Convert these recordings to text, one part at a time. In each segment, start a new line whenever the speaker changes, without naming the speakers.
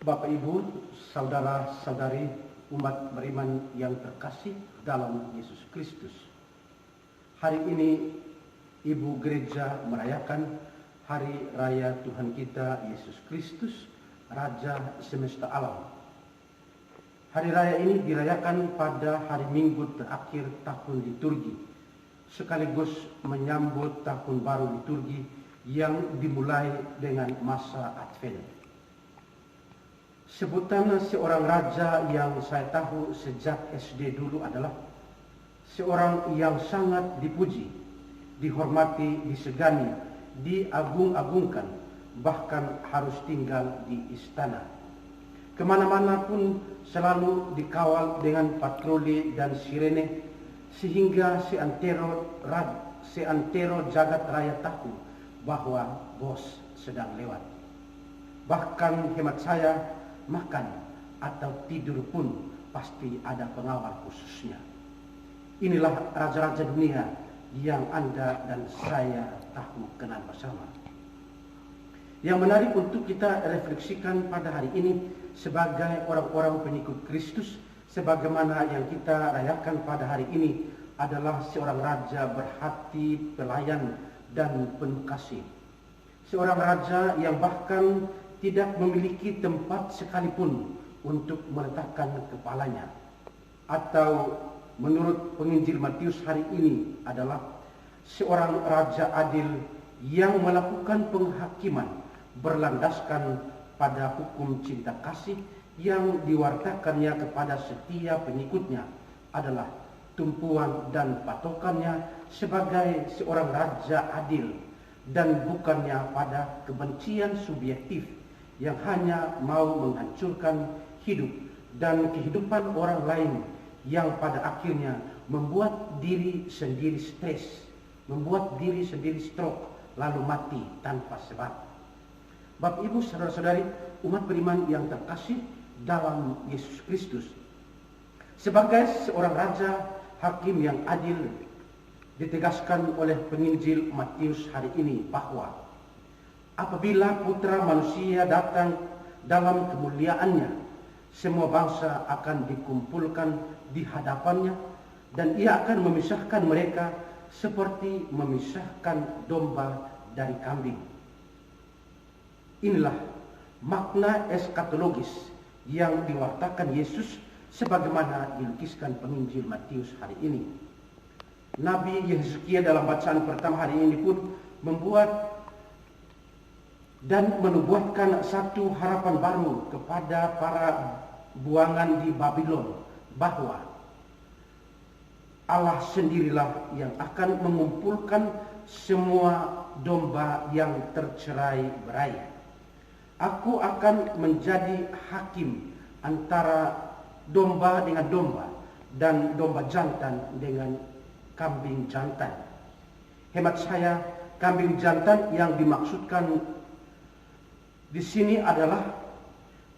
Bapak Ibu, saudara-saudari umat beriman yang terkasih dalam Yesus Kristus. Hari ini Ibu Gereja merayakan Hari Raya Tuhan kita Yesus Kristus, Raja Semesta Alam. Hari Raya ini dirayakan pada hari Minggu terakhir tahun liturgi, sekaligus menyambut tahun baru liturgi yang dimulai dengan masa Advent. Sebutan seorang raja yang saya tahu sejak SD dulu adalah seorang yang sangat dipuji, dihormati, disegani, diagung-agungkan, bahkan harus tinggal di istana. Kemana-mana pun selalu dikawal dengan patroli dan sirene, sehingga seantero jagat raya tahu bahwa bos sedang lewat. Bahkan hemat saya, makan atau tidur pun pasti ada pengawal khususnya. Inilah raja-raja dunia yang Anda dan saya tahu kenal bersama. Yang menarik untuk kita refleksikan pada hari ini sebagai orang-orang pengikut Kristus, sebagaimana yang kita rayakan pada hari ini, adalah seorang raja berhati pelayan dan penuh kasih. Seorang raja yang bahkan tidak memiliki tempat sekalipun untuk meletakkan kepalanya. Atau menurut penginjil Matius hari ini adalah seorang raja adil yang melakukan penghakiman berlandaskan pada hukum cinta kasih yang diwartakannya kepada setiap pengikutnya adalah tumpuan dan patokannya sebagai seorang raja adil, dan bukannya pada kebencian subjektif yang hanya mau menghancurkan hidup dan kehidupan orang lain, yang pada akhirnya membuat diri sendiri stres, membuat diri sendiri stroke, lalu mati tanpa sebab. Bapak Ibu, saudara-saudari umat beriman yang terkasih dalam Yesus Kristus, sebagai seorang raja hakim yang adil, ditegaskan oleh penginjil Matius hari ini bahwa apabila Putra Manusia datang dalam kemuliaannya, semua bangsa akan dikumpulkan di hadapannya, dan ia akan memisahkan mereka seperti memisahkan domba dari kambing. Inilah makna eskatologis yang diwartakan Yesus sebagaimana dilukiskan penginjil Matius hari ini. Nabi Yehezkiel dalam bacaan pertama hari ini pun membuat dan menubuatkan satu harapan baru kepada para buangan di Babylon, bahwa Allah sendirilah yang akan mengumpulkan semua domba yang tercerai-berai. Aku akan menjadi hakim antara domba dengan domba dan domba jantan dengan kambing jantan. Hemat saya, kambing jantan yang dimaksudkan di sini adalah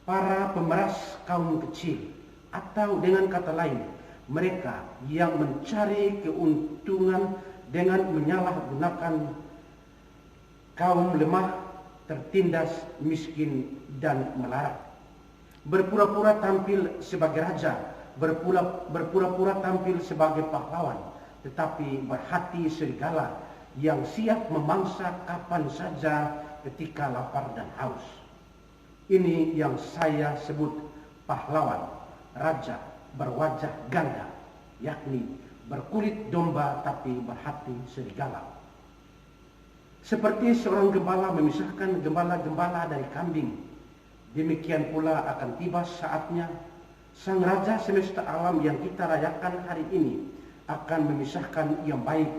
para pemeras kaum kecil, atau dengan kata lain, mereka yang mencari keuntungan dengan menyalahgunakan kaum lemah, tertindas, miskin, dan melarat. Berpura-pura tampil sebagai raja, berpura-pura tampil sebagai pahlawan, tetapi berhati serigala yang siap memangsa kapan saja ketika lapar dan haus. Ini yang saya sebut pahlawan, raja berwajah ganda, yakni berkulit domba tapi berhati serigala. Seperti seorang gembala memisahkan gembala-gembala dari kambing, demikian pula akan tiba saatnya Sang Raja Semesta Alam yang kita rayakan hari ini akan memisahkan yang baik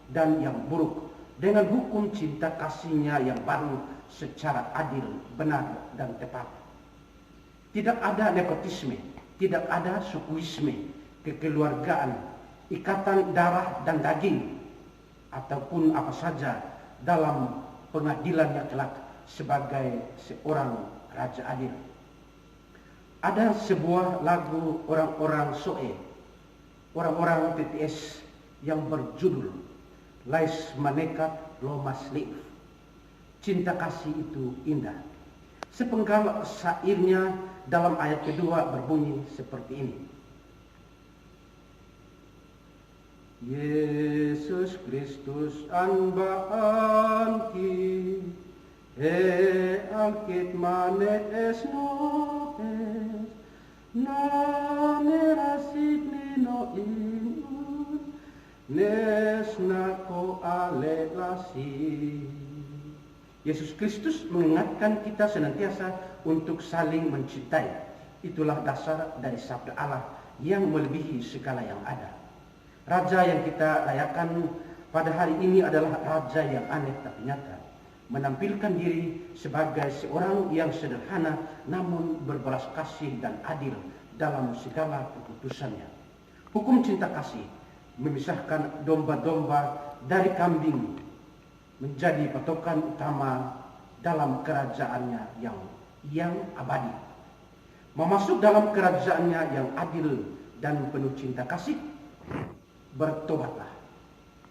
dan yang buruk dengan hukum cinta kasihnya yang baru secara adil, benar, dan tepat. Tidak ada nepotisme, tidak ada sukuisme, kekeluargaan, ikatan darah dan daging, ataupun apa saja dalam pengadilannya kelak sebagai seorang raja adil. Ada sebuah lagu orang-orang Soe, orang-orang TTS, yang berjudul Lais Manekat Lomas Liv. Cinta kasih itu indah. Sepenggal syairnya dalam ayat kedua berbunyi seperti ini. Yesus Kristus anbaan ki, angkit manet es nopes, na nerasit nino inun, nes nako alelasi. Yesus Kristus mengingatkan kita senantiasa untuk saling mencintai. Itulah dasar dari sabda Allah yang melebihi segala yang ada. Raja yang kita rayakan pada hari ini adalah raja yang aneh tapi nyata, menampilkan diri sebagai seorang yang sederhana namun berbelas kasih dan adil dalam segala keputusannya. Hukum cinta kasih memisahkan domba-domba dari kambing menjadi patokan utama dalam kerajaannya yang abadi. Memasuk dalam kerajaannya yang adil dan penuh cinta kasih, bertobatlah